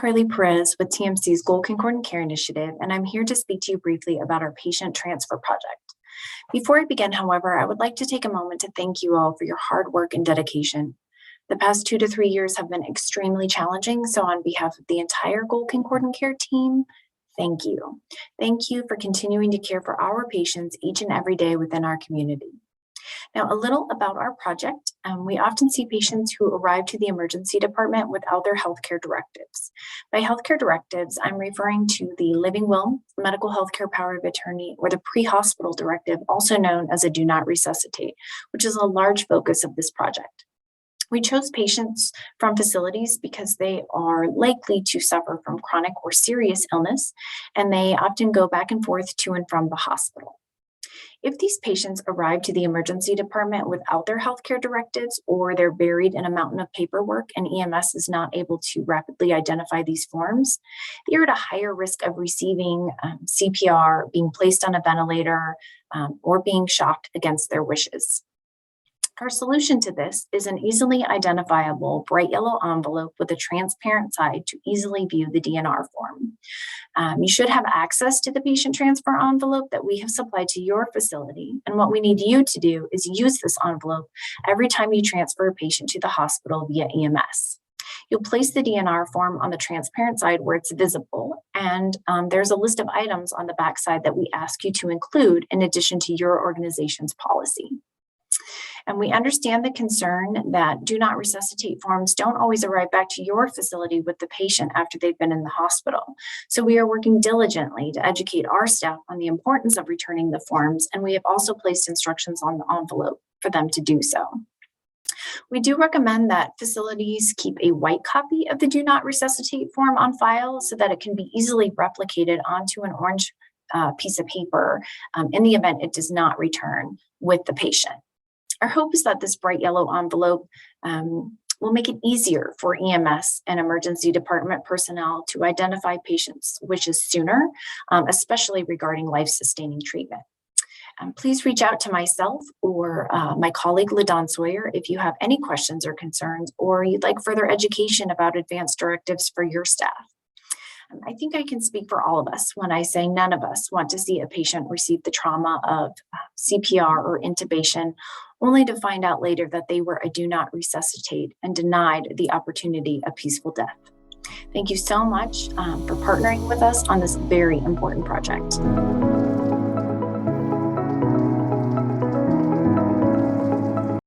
Carly Perez with TMC's Goal Concordant Care Initiative, and I'm here to speak to you briefly about our patient transfer project. Before I begin, however, I would like to take a moment to thank you all for your hard work and dedication. The past 2 to 3 years have been extremely challenging, so on behalf of the entire Goal Concordant Care team, thank you. Thank you for continuing to care for our patients each and every day within our community. Now, a little about our project. We often see patients who arrive to the emergency department without their healthcare directives. By healthcare directives, I'm referring to the living will, medical healthcare power of attorney, or the pre-hospital directive, also known as a do not resuscitate, which is a large focus of this project. We chose patients from facilities because they are likely to suffer from chronic or serious illness, and they often go back and forth to and from the hospital. If these patients arrive to the emergency department without their healthcare directives, or they're buried in a mountain of paperwork and EMS is not able to rapidly identify these forms, they are at a higher risk of receiving CPR, being placed on a ventilator, or being shocked against their wishes. Our solution to this is an easily identifiable bright yellow envelope with a transparent side to easily view the DNR form. You should have access to the patient transfer envelope that we have supplied to your facility. And what we need you to do is use this envelope every time you transfer a patient to the hospital via EMS. You'll place the DNR form on the transparent side where it's visible, and there's a list of items on the back side that we ask you to include in addition to your organization's policy. And we understand the concern that do not resuscitate forms don't always arrive back to your facility with the patient after they've been in the hospital. So we are working diligently to educate our staff on the importance of returning the forms, and we have also placed instructions on the envelope for them to do so. We do recommend that facilities keep a white copy of the do not resuscitate form on file so that it can be easily replicated onto an orange piece of paper in the event it does not return with the patient. Our hope is that this bright yellow envelope will make it easier for EMS and emergency department personnel to identify patients' wishes sooner, especially regarding life-sustaining treatment. Please reach out to myself or my colleague, LaDon Sawyer, if you have any questions or concerns, or you'd like further education about advanced directives for your staff. I think I can speak for all of us when I say none of us want to see a patient receive the trauma of CPR or intubation, only to find out later that they were a do not resuscitate and denied the opportunity of peaceful death. Thank you so much for partnering with us on this very important project.